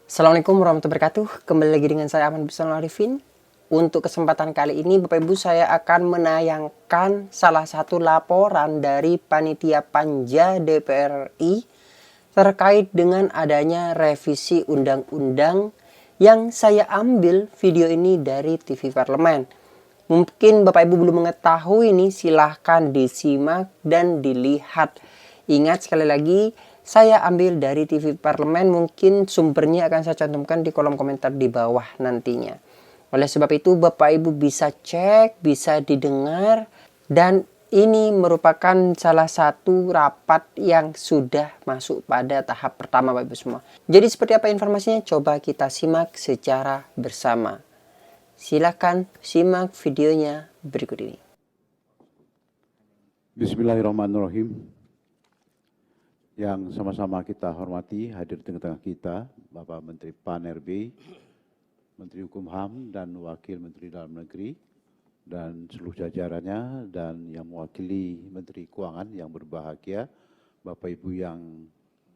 Assalamualaikum warahmatullahi wabarakatuh. Kembali lagi dengan saya Aman Bustan Arifin. Untuk kesempatan kali ini Bapak Ibu, saya akan menayangkan salah satu laporan dari Panitia Panja DPR RI terkait dengan adanya revisi undang-undang yang saya ambil video ini dari TV Parlemen. Mungkin Bapak Ibu belum mengetahui ini, silahkan disimak dan dilihat. Ingat sekali lagi, saya ambil dari TV Parlemen, mungkin sumbernya akan saya cantumkan di kolom komentar di bawah nantinya. Oleh sebab itu Bapak Ibu bisa cek, bisa didengar, dan ini merupakan salah satu rapat yang sudah masuk pada tahap pertama Bapak Ibu semua. Jadi seperti apa informasinya? Coba kita simak secara bersama. Silakan simak videonya berikut ini. Bismillahirrahmanirrahim. Yang sama-sama kita hormati, hadir di tengah-tengah kita, Bapak Menteri PAN-RB, Menteri Hukum HAM, dan Wakil Menteri Dalam Negeri, dan seluruh jajarannya, dan yang mewakili Menteri Keuangan yang berbahagia, Bapak Ibu yang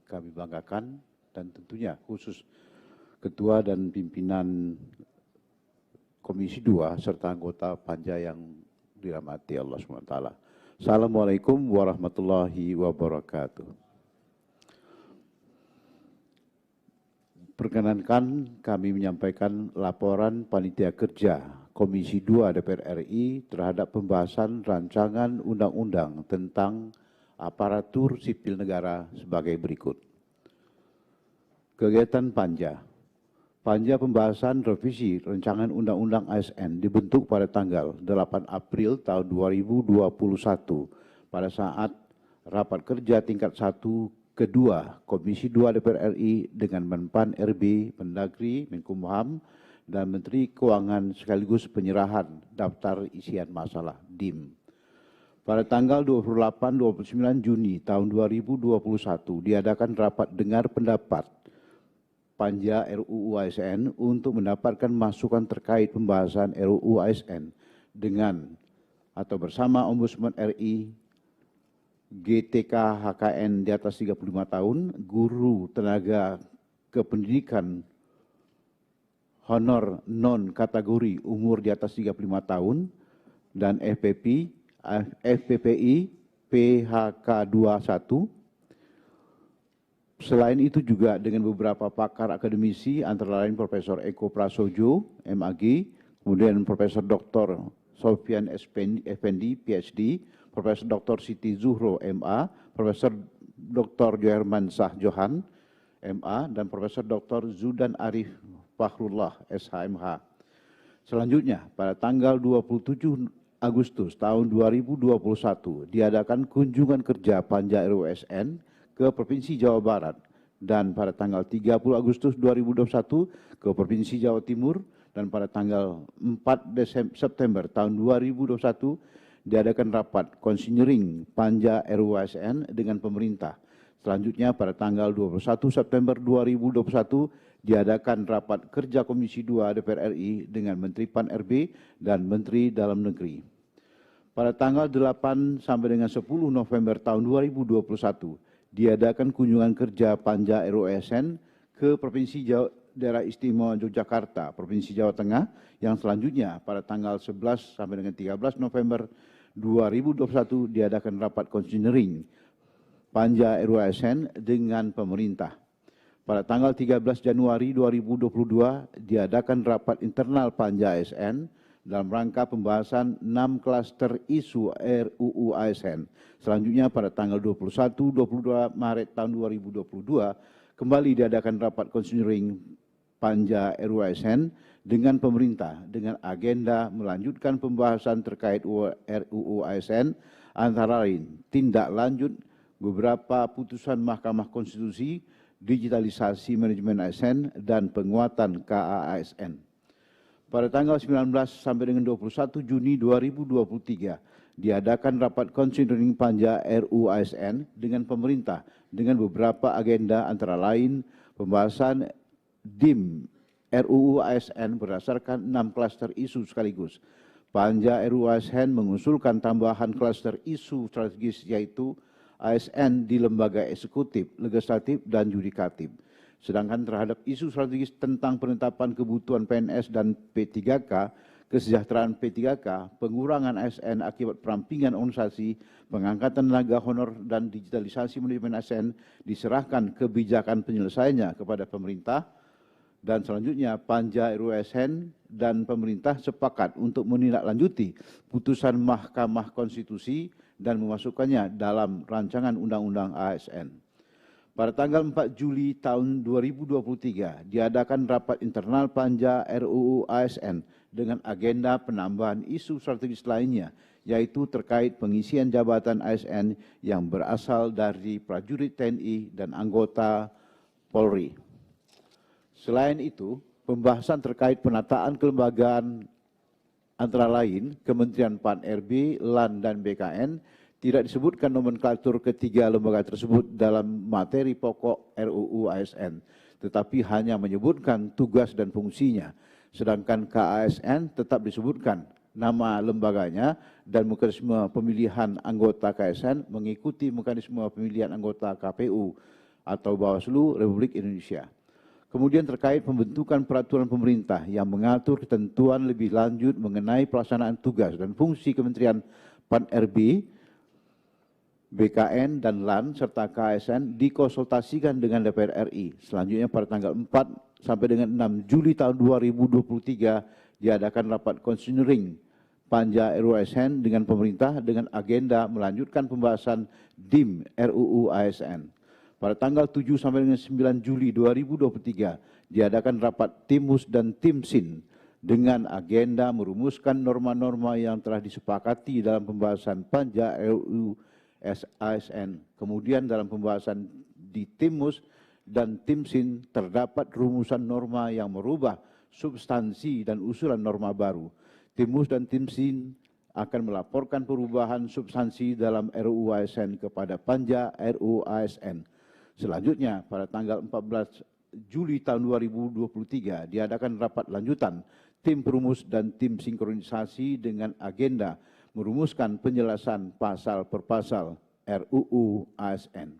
kami banggakan, dan tentunya khusus Ketua dan Pimpinan Komisi 2 serta anggota Panja yang dirahmati Allah SWT. Assalamualaikum warahmatullahi wabarakatuh. Perkenankan kami menyampaikan laporan Panitia Kerja Komisi 2 DPR RI terhadap pembahasan rancangan undang-undang tentang aparatur sipil negara sebagai berikut. Kegiatan Panja. Panja pembahasan revisi rancangan Undang-Undang ASN dibentuk pada tanggal 8 April tahun 2021 pada saat rapat kerja tingkat 1 kedua Komisi 2 DPR RI dengan Menpan RB, Mendagri, Menkumham, dan Menteri Keuangan sekaligus penyerahan daftar isian masalah DIM. Pada tanggal 28-29 Juni tahun 2021 diadakan rapat dengar pendapat Panja RUU ASN untuk mendapatkan masukan terkait pembahasan RUU ASN dengan atau bersama Ombudsman RI, GTK HKN di atas 35 tahun, guru tenaga kependidikan honor non kategori umur di atas 35 tahun, dan FPPI PHK 21. Selain itu juga dengan beberapa pakar akademisi antara lain Profesor Eko Prasojo, MAG, kemudian Profesor Dr. Sofian Effendi, PhD, Profesor Dr. Siti Zuhro, MA, Profesor Dr. Joherman Shah Johan, MA, dan Profesor Dr. Zudan Arif Fakhrullah, SHMH. Selanjutnya, pada tanggal 27 Agustus tahun 2021 diadakan kunjungan kerja Panja RUU ASN ke Provinsi Jawa Barat, dan pada tanggal 30 Agustus 2021 ke Provinsi Jawa Timur, dan pada tanggal 4 September tahun 2021 diadakan rapat konsinyering Panja RUU ASN dengan pemerintah. Selanjutnya pada tanggal 21 September 2021 diadakan rapat kerja Komisi 2 DPR RI dengan Menteri PAN-RB dan Menteri Dalam Negeri. Pada tanggal 8 sampai dengan 10 November tahun 2021 diadakan kunjungan kerja Panja RUU ASN ke Provinsi Daerah Istimewa Yogyakarta, Provinsi Jawa Tengah, yang selanjutnya pada tanggal 11 sampai dengan 13 November 2021 diadakan rapat konsinyering Panja RUU ASN dengan pemerintah. Pada tanggal 13 Januari 2022 diadakan rapat internal Panja ASN dalam rangka pembahasan 6 klaster isu RUU ASN. Selanjutnya pada tanggal 21-22 Maret tahun 2022 kembali diadakan rapat konsinyering Panja RUU ASN dengan pemerintah dengan agenda melanjutkan pembahasan terkait RUU ASN antara lain tindak lanjut beberapa putusan Mahkamah Konstitusi, digitalisasi manajemen ASN, dan penguatan KAASN. Pada tanggal 19 sampai dengan 21 Juni 2023 diadakan rapat konsinyering Panja RUU ASN dengan pemerintah dengan beberapa agenda antara lain pembahasan DIM RUU ASN berdasarkan 6 klaster isu sekaligus, Panja RUU ASN mengusulkan tambahan klaster isu strategis yaitu ASN di lembaga eksekutif, legislatif, dan yudikatif. Sedangkan terhadap isu strategis tentang penetapan kebutuhan PNS dan P3K, kesejahteraan P3K, pengurangan ASN akibat perampingan organisasi, pengangkatan tenaga honor, dan digitalisasi manajemen ASN diserahkan kebijakan penyelesaiannya kepada pemerintah. Dan selanjutnya Panja RUU ASN dan pemerintah sepakat untuk menindaklanjuti putusan Mahkamah Konstitusi dan memasukkannya dalam rancangan Undang-Undang ASN. Pada tanggal 4 Juli tahun 2023 diadakan rapat internal Panja RUU ASN dengan agenda penambahan isu strategis lainnya, yaitu terkait pengisian jabatan ASN yang berasal dari prajurit TNI dan anggota Polri. Selain itu, pembahasan terkait penataan kelembagaan antara lain Kementerian PAN-RB, LAN, dan BKN tidak disebutkan nomenklatur ketiga lembaga tersebut dalam materi pokok RUU ASN, tetapi hanya menyebutkan tugas dan fungsinya. Sedangkan KASN tetap disebutkan nama lembaganya dan mekanisme pemilihan anggota KASN mengikuti mekanisme pemilihan anggota KPU atau Bawaslu Republik Indonesia. Kemudian terkait pembentukan peraturan pemerintah yang mengatur ketentuan lebih lanjut mengenai pelaksanaan tugas dan fungsi Kementerian PAN-RB, BKN, dan LAN, serta KASN dikonsultasikan dengan DPR RI. Selanjutnya pada tanggal 4 sampai dengan 6 Juli tahun 2023 diadakan rapat konsinyering Panja RUU ASN dengan pemerintah dengan agenda melanjutkan pembahasan DIM RUU ASN. Pada tanggal 7 sampai dengan 9 Juli 2023 diadakan rapat Timus dan Timsin dengan agenda merumuskan norma-norma yang telah disepakati dalam pembahasan Panja RUU ASN. Kemudian dalam pembahasan di Timus dan Timsin terdapat rumusan norma yang merubah substansi dan usulan norma baru. Timus dan Timsin akan melaporkan perubahan substansi dalam RUU ASN kepada Panja RUU ASN. Selanjutnya, pada tanggal 14 Juli tahun 2023 diadakan rapat lanjutan tim perumus dan tim sinkronisasi dengan agenda merumuskan penjelasan pasal per pasal RUU ASN.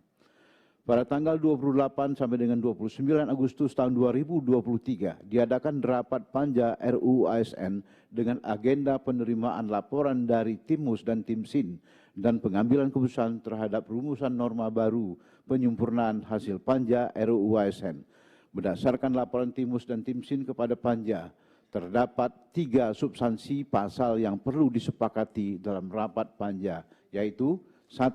Pada tanggal 28 sampai dengan 29 Agustus tahun 2023 diadakan rapat Panja RUU ASN dengan agenda penerimaan laporan dari Timus dan Timsin dan pengambilan keputusan terhadap rumusan norma baru penyempurnaan hasil Panja RUU ASN. Berdasarkan laporan Timus dan Timsin kepada Panja, terdapat 3 substansi pasal yang perlu disepakati dalam rapat Panja, yaitu 1.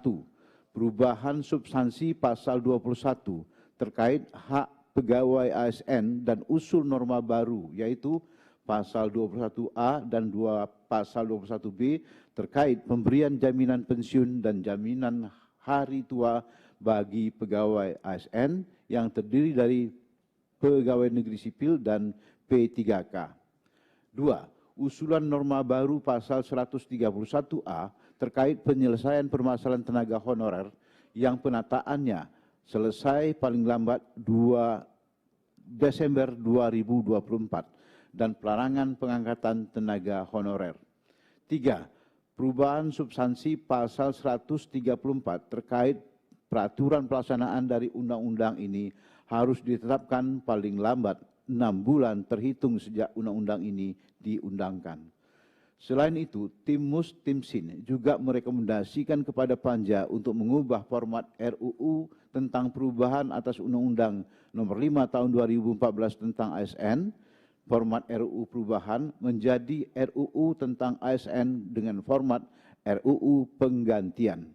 Perubahan substansi pasal 21 terkait hak pegawai ASN dan usul norma baru, yaitu pasal 21A dan pasal 21B terkait pemberian jaminan pensiun dan jaminan hari tua bagi pegawai ASN yang terdiri dari pegawai negeri sipil dan P3K. 2. Usulan norma baru pasal 131A terkait penyelesaian permasalahan tenaga honorer yang penataannya selesai paling lambat 2 Desember 2024 dan pelarangan pengangkatan tenaga honorer. 3. Perubahan substansi pasal 134 terkait peraturan pelaksanaan dari undang-undang ini harus ditetapkan paling lambat 6 bulan terhitung sejak undang-undang ini diundangkan. Selain itu, Timus Timsin juga merekomendasikan kepada Panja untuk mengubah format RUU tentang perubahan atas Undang-Undang Nomor 5 Tahun 2014 tentang ASN, format RUU perubahan menjadi RUU tentang ASN dengan format RUU penggantian.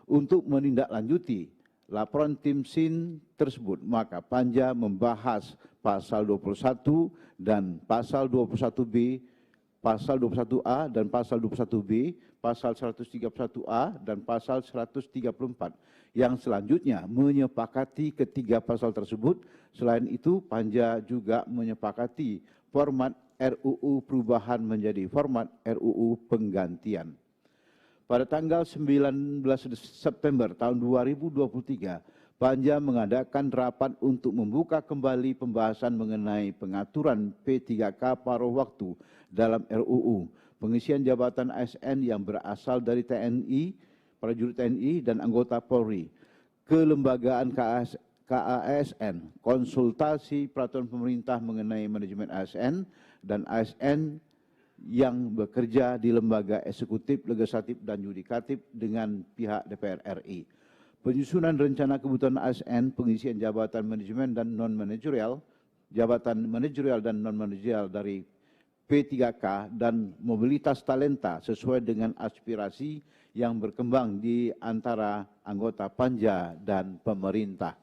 Untuk menindaklanjuti laporan Timsin tersebut, maka Panja membahas pasal 21 dan pasal 21B, pasal 21A dan pasal 21B, pasal 131A dan pasal 134 yang selanjutnya menyepakati ketiga pasal tersebut. Selain itu, Panja juga menyepakati format RUU perubahan menjadi format RUU penggantian. Pada tanggal 19 September tahun 2023, Panja mengadakan rapat untuk membuka kembali pembahasan mengenai pengaturan P3K paruh waktu dalam RUU, pengisian jabatan ASN yang berasal dari TNI, prajurit TNI dan anggota Polri, kelembagaan KASN, konsultasi peraturan pemerintah mengenai manajemen ASN dan ASN yang bekerja di lembaga eksekutif, legislatif, dan yudikatif dengan pihak DPR RI. Penyusunan rencana kebutuhan ASN, pengisian jabatan manajemen dan non-manajerial, jabatan manajerial dan non-manajerial dari P3K dan mobilitas talenta sesuai dengan aspirasi yang berkembang di antara anggota Panja dan pemerintah.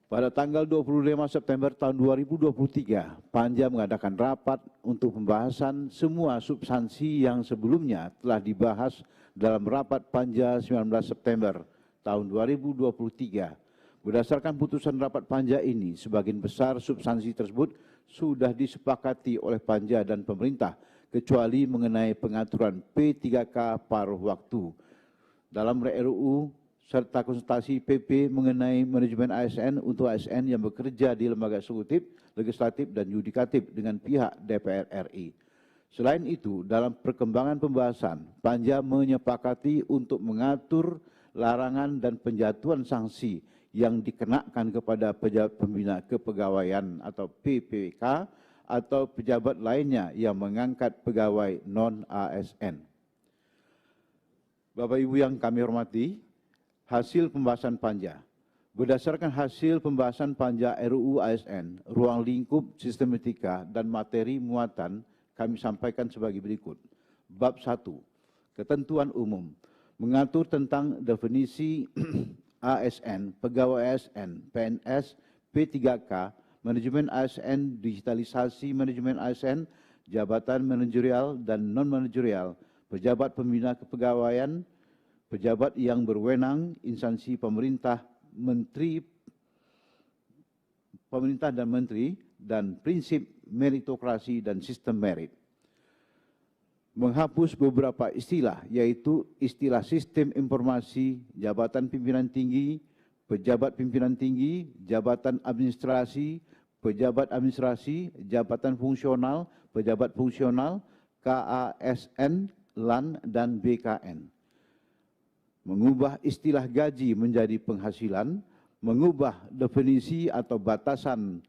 Pada tanggal 25 September tahun 2023, Panja mengadakan rapat untuk pembahasan semua substansi yang sebelumnya telah dibahas dalam rapat Panja 19 September tahun 2023. Berdasarkan putusan rapat Panja ini, sebagian besar substansi tersebut sudah disepakati oleh Panja dan pemerintah, kecuali mengenai pengaturan P3K paruh waktu. Dalam RUU serta konsultasi PP mengenai manajemen ASN untuk ASN yang bekerja di lembaga eksekutif, legislatif, dan yudikatif dengan pihak DPR RI. Selain itu, dalam perkembangan pembahasan, Panja menyepakati untuk mengatur larangan dan penjatuhan sanksi yang dikenakan kepada pejabat pembina kepegawaian atau PPK atau pejabat lainnya yang mengangkat pegawai non-ASN. Bapak Ibu yang kami hormati, hasil pembahasan Panja. Berdasarkan hasil pembahasan Panja RUU ASN, ruang lingkup sistematika dan materi muatan kami sampaikan sebagai berikut. Bab 1, ketentuan umum, mengatur tentang definisi ASN, pegawai ASN, PNS, P3K, manajemen ASN, digitalisasi manajemen ASN, jabatan manajerial dan non-manajerial, pejabat pembina kepegawaian, pejabat yang berwenang, instansi pemerintah, pemerintah dan menteri, dan prinsip meritokrasi dan sistem merit. Menghapus beberapa istilah, yaitu istilah sistem informasi, jabatan pimpinan tinggi, pejabat pimpinan tinggi, jabatan administrasi, pejabat administrasi, jabatan fungsional, pejabat fungsional, KASN, LAN, dan BKN. Mengubah istilah gaji menjadi penghasilan, mengubah definisi atau batasan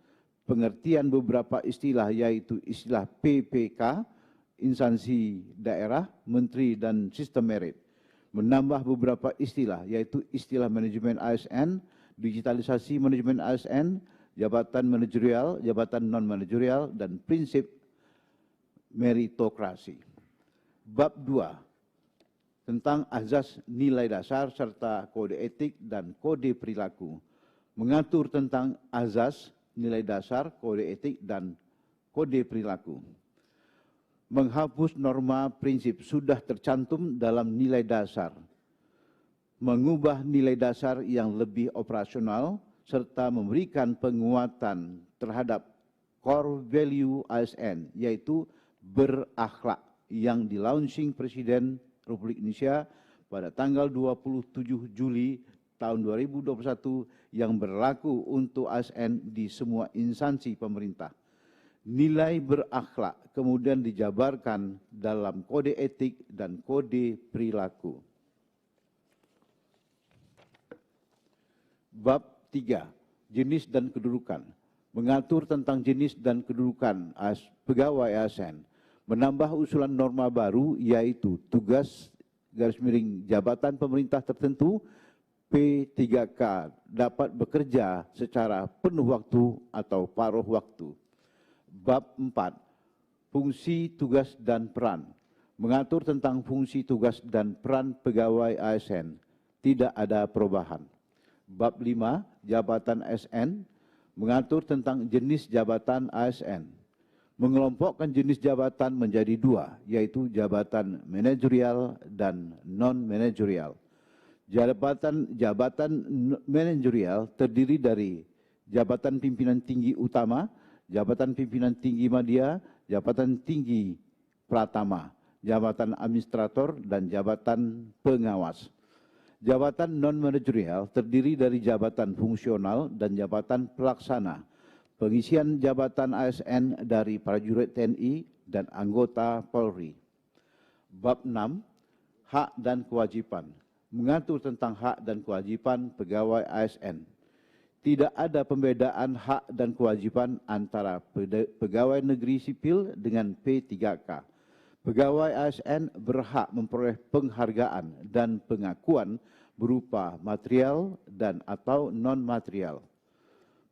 pengertian beberapa istilah, yaitu istilah PPK, instansi daerah, menteri, dan sistem merit. Menambah beberapa istilah, yaitu istilah manajemen ASN, digitalisasi manajemen ASN, jabatan manajerial, jabatan non-manajerial, dan prinsip meritokrasi. Bab 2, tentang azas nilai dasar serta kode etik dan kode perilaku. Mengatur tentang azas, nilai dasar, kode etik, dan kode perilaku. Menghapus norma prinsip sudah tercantum dalam nilai dasar. Mengubah nilai dasar yang lebih operasional serta memberikan penguatan terhadap core value ASN, yaitu berakhlak, yang dilaunching Presiden Republik Indonesia pada tanggal 27 Juli tahun 2021 yang berlaku untuk ASN di semua instansi pemerintah. Nilai berakhlak kemudian dijabarkan dalam kode etik dan kode perilaku. Bab 3, jenis dan kedudukan. Mengatur tentang jenis dan kedudukan pegawai ASN. Menambah usulan norma baru, yaitu tugas jabatan pemerintah tertentu P3K dapat bekerja secara penuh waktu atau paruh waktu. Bab 4, fungsi, tugas, dan peran. Mengatur tentang fungsi, tugas, dan peran pegawai ASN. Tidak ada perubahan. Bab 5, jabatan ASN. Mengatur tentang jenis jabatan ASN. Mengelompokkan jenis jabatan menjadi dua, yaitu jabatan manajerial dan non-manajerial. Jabatan manajerial terdiri dari jabatan pimpinan tinggi utama, jabatan pimpinan tinggi media, jabatan tinggi pratama, jabatan administrator, dan jabatan pengawas. Jabatan non-manajerial terdiri dari jabatan fungsional dan jabatan pelaksana. Pengisian jabatan ASN dari prajurit TNI dan anggota Polri. Bab 6, hak dan kewajiban. Mengatur tentang hak dan kewajiban pegawai ASN. Tidak ada pembedaan hak dan kewajiban antara pegawai negeri sipil dengan P3K. Pegawai ASN berhak memperoleh penghargaan dan pengakuan berupa material dan atau non-material.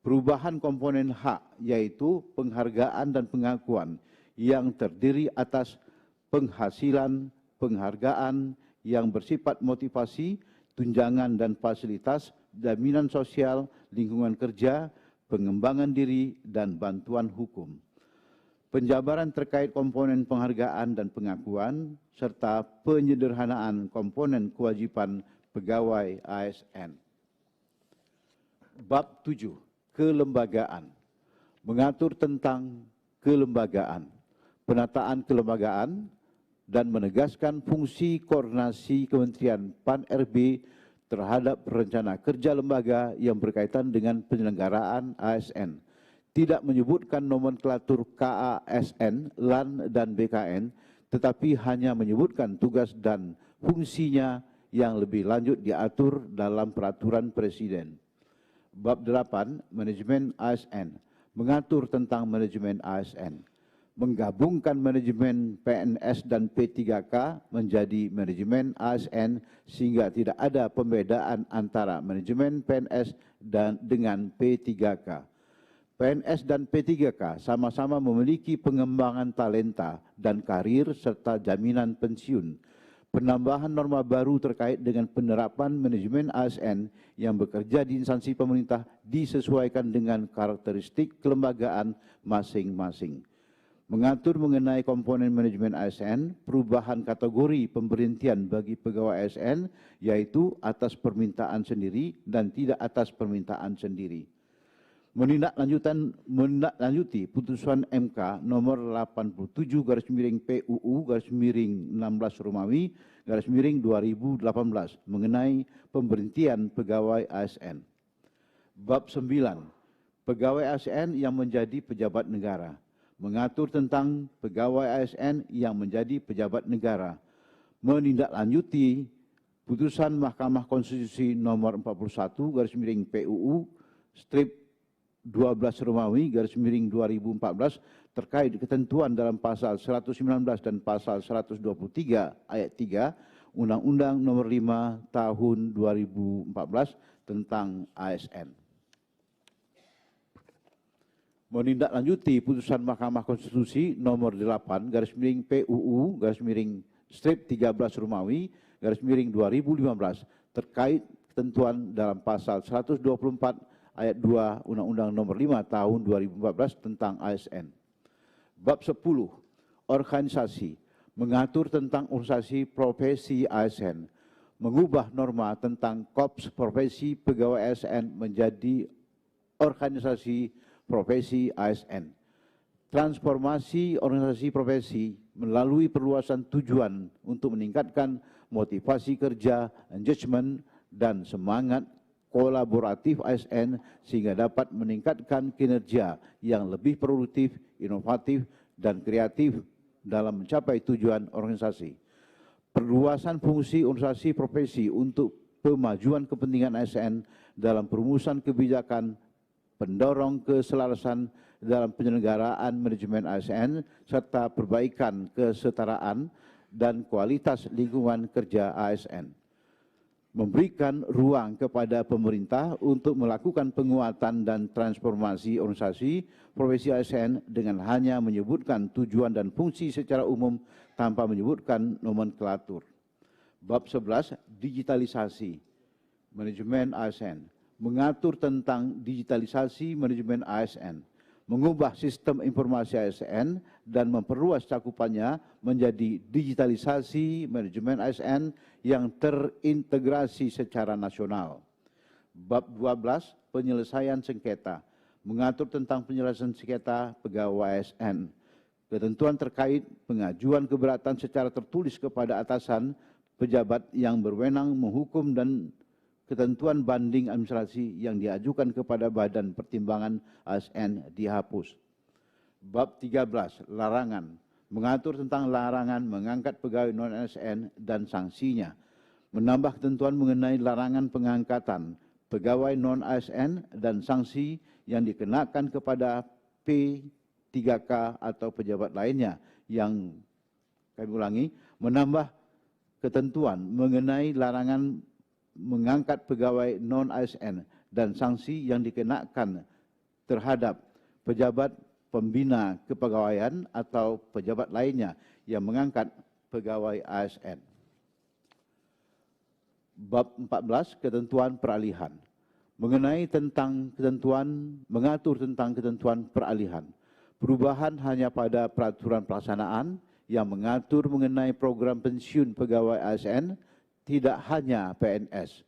Perubahan komponen hak yaitu penghargaan dan pengakuan yang terdiri atas penghasilan, penghargaan yang bersifat motivasi, tunjangan dan fasilitas, jaminan sosial, lingkungan kerja, pengembangan diri, dan bantuan hukum. Penjabaran terkait komponen penghargaan dan pengakuan, serta penyederhanaan komponen kewajiban pegawai ASN. Bab 7, kelembagaan. Mengatur tentang kelembagaan, penataan kelembagaan, dan menegaskan fungsi koordinasi Kementerian PAN-RB terhadap rencana kerja lembaga yang berkaitan dengan penyelenggaraan ASN. Tidak menyebutkan nomenklatur KASN, LAN, dan BKN, tetapi hanya menyebutkan tugas dan fungsinya yang lebih lanjut diatur dalam peraturan Presiden. Bab 8, manajemen ASN, mengatur tentang manajemen ASN. Menggabungkan manajemen PNS dan P3K menjadi manajemen ASN sehingga tidak ada pembedaan antara manajemen PNS dan dengan P3K. PNS dan P3K sama-sama memiliki pengembangan talenta dan karir serta jaminan pensiun. Penambahan norma baru terkait dengan penerapan manajemen ASN yang bekerja di instansi pemerintah disesuaikan dengan karakteristik kelembagaan masing-masing. Mengatur mengenai komponen manajemen ASN, perubahan kategori pemberhentian bagi pegawai ASN, yaitu atas permintaan sendiri dan tidak atas permintaan sendiri. Menindaklanjuti putusan MK nomor 87 PUU 16 Romawi 2018 mengenai pemberhentian pegawai ASN. Bab 9, pegawai ASN yang menjadi pejabat negara. Mengatur tentang pegawai ASN yang menjadi pejabat negara. Menindaklanjuti putusan Mahkamah Konstitusi nomor 41 PUU 12 Romawi 2014 terkait ketentuan dalam pasal 119 dan pasal 123 ayat 3 Undang-Undang nomor 5 tahun 2014 tentang ASN. Menindaklanjuti putusan Mahkamah Konstitusi nomor 8 PUU 13 Romawi 2015 terkait ketentuan dalam pasal 124 ayat 2 Undang-Undang nomor 5 tahun 2014 tentang ASN. Bab 10, organisasi, mengatur tentang organisasi profesi ASN, mengubah norma tentang korps profesi pegawai ASN menjadi organisasi profesi ASN. Transformasi organisasi profesi melalui perluasan tujuan untuk meningkatkan motivasi kerja, engagement, dan semangat kolaboratif ASN sehingga dapat meningkatkan kinerja yang lebih produktif, inovatif, dan kreatif dalam mencapai tujuan organisasi. Perluasan fungsi organisasi profesi untuk pemajuan kepentingan ASN dalam perumusan kebijakan, pendorong keselarasan dalam penyelenggaraan manajemen ASN, serta perbaikan kesetaraan dan kualitas lingkungan kerja ASN. Memberikan ruang kepada pemerintah untuk melakukan penguatan dan transformasi organisasi profesi ASN dengan hanya menyebutkan tujuan dan fungsi secara umum tanpa menyebutkan nomenklatur. Bab 11, digitalisasi manajemen ASN, mengatur tentang digitalisasi manajemen ASN, mengubah sistem informasi ASN dan memperluas cakupannya menjadi digitalisasi manajemen ASN yang terintegrasi secara nasional. Bab 12, penyelesaian sengketa, mengatur tentang penyelesaian sengketa pegawai ASN. Ketentuan terkait pengajuan keberatan secara tertulis kepada atasan, pejabat yang berwenang menghukum dan ketentuan banding administrasi yang diajukan kepada Badan Pertimbangan ASN dihapus. Bab 13, larangan, mengatur tentang larangan mengangkat pegawai non-ASN dan sanksinya, menambah ketentuan mengenai larangan pengangkatan pegawai non-ASN dan sanksi yang dikenakan kepada P3K atau pejabat lainnya yang, kami ulangi, menambah ketentuan mengenai larangan mengangkat pegawai non-ASN dan sanksi yang dikenakan terhadap pejabat pembina kepegawaian atau pejabat lainnya yang mengangkat pegawai ASN. Bab 14, ketentuan peralihan. Mengatur tentang ketentuan peralihan. Perubahan hanya pada peraturan pelaksanaan yang mengatur mengenai program pensiun pegawai ASN, tidak hanya PNS.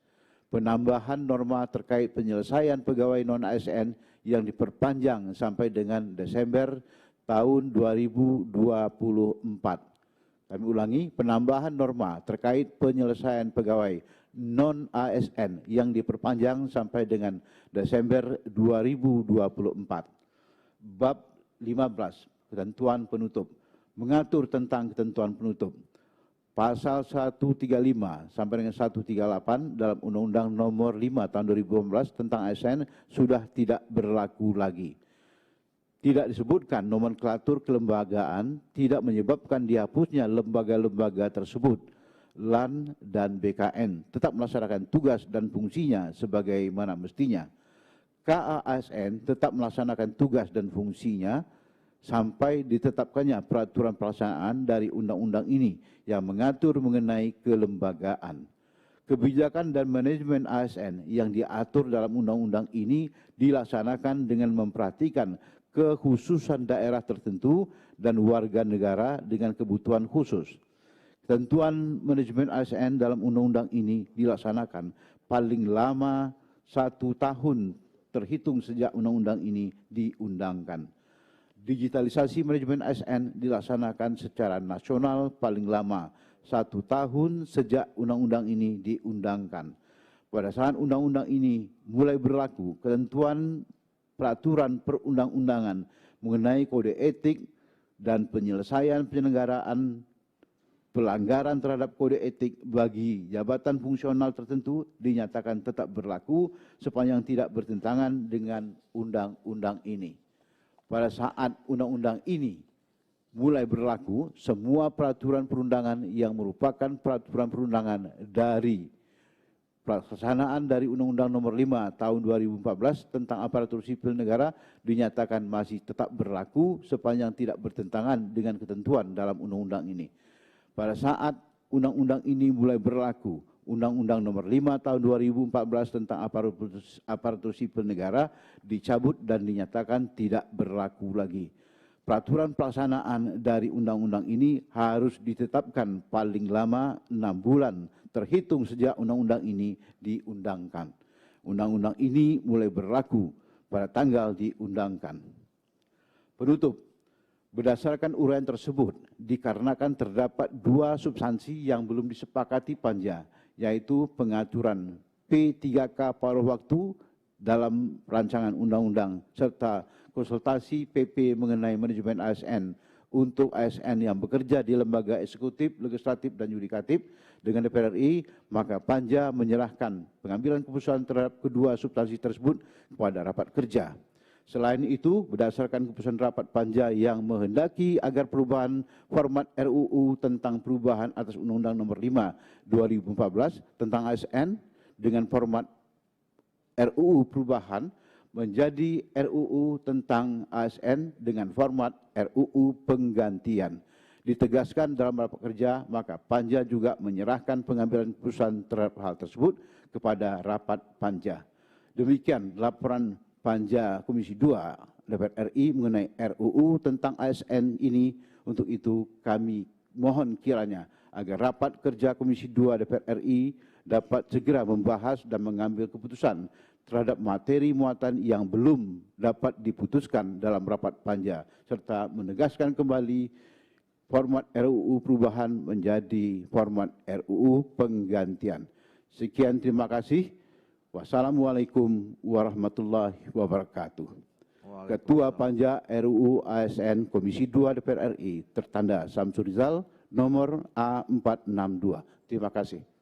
Penambahan norma terkait penyelesaian pegawai non-ASN yang diperpanjang sampai dengan Desember tahun 2024. Kami ulangi, penambahan norma terkait penyelesaian pegawai non-ASN yang diperpanjang sampai dengan Desember 2024. Bab 15, ketentuan penutup. Mengatur tentang ketentuan penutup. Pasal 135 sampai dengan 138 dalam Undang-Undang Nomor 5 Tahun 2018 tentang ASN sudah tidak berlaku lagi. Tidak disebutkan nomenklatur kelembagaan tidak menyebabkan dihapusnya lembaga-lembaga tersebut. LAN dan BKN tetap melaksanakan tugas dan fungsinya sebagaimana mestinya. KASN tetap melaksanakan tugas dan fungsinya sampai ditetapkannya peraturan pelaksanaan dari undang-undang ini yang mengatur mengenai kelembagaan. Kebijakan dan manajemen ASN yang diatur dalam undang-undang ini dilaksanakan dengan memperhatikan kekhususan daerah tertentu dan warga negara dengan kebutuhan khusus. Ketentuan manajemen ASN dalam undang-undang ini dilaksanakan paling lama 1 tahun terhitung sejak undang-undang ini diundangkan. Digitalisasi manajemen ASN dilaksanakan secara nasional paling lama 1 tahun sejak undang-undang ini diundangkan. Pada saat undang-undang ini mulai berlaku, ketentuan peraturan perundang-undangan mengenai kode etik dan penyelesaian penyelenggaraan pelanggaran terhadap kode etik bagi jabatan fungsional tertentu dinyatakan tetap berlaku sepanjang tidak bertentangan dengan undang-undang ini. Pada saat undang-undang ini mulai berlaku, semua peraturan perundangan yang merupakan peraturan perundangan dari pelaksanaan dari Undang-Undang Nomor 5 Tahun 2014 tentang aparatur sipil negara dinyatakan masih tetap berlaku sepanjang tidak bertentangan dengan ketentuan dalam undang-undang ini. Pada saat undang-undang ini mulai berlaku, Undang-Undang Nomor 5 Tahun 2014 tentang aparatur sipil negara dicabut dan dinyatakan tidak berlaku lagi. Peraturan pelaksanaan dari undang-undang ini harus ditetapkan paling lama 6 bulan terhitung sejak undang-undang ini diundangkan. Undang-undang ini mulai berlaku pada tanggal diundangkan. Penutup. Berdasarkan uraian tersebut, dikarenakan terdapat 2 substansi yang belum disepakati Panja, yaitu pengaturan P3K paruh waktu dalam rancangan undang-undang serta konsultasi PP mengenai manajemen ASN untuk ASN yang bekerja di lembaga eksekutif, legislatif, dan yudikatif dengan DPR RI, maka Panja menyerahkan pengambilan keputusan terhadap kedua substansi tersebut kepada rapat kerja. Selain itu, berdasarkan keputusan rapat Panja yang menghendaki agar perubahan format RUU tentang perubahan atas Undang-Undang Nomor 5 2014 tentang ASN dengan format RUU perubahan menjadi RUU tentang ASN dengan format RUU penggantian. Ditegaskan dalam rapat kerja, maka Panja juga menyerahkan pengambilan keputusan terhadap hal tersebut kepada rapat Panja. Demikian laporan Panja Komisi 2 DPR RI mengenai RUU tentang ASN ini. Untuk itu kami mohon kiranya agar rapat kerja Komisi 2 DPR RI dapat segera membahas dan mengambil keputusan terhadap materi muatan yang belum dapat diputuskan dalam rapat Panja serta menegaskan kembali format RUU perubahan menjadi format RUU penggantian. Sekian, terima kasih. Wassalamualaikum warahmatullahi wabarakatuh. Ketua Panja RUU ASN Komisi 2 DPR RI tertanda Samsul Rizal nomor A462. Terima kasih.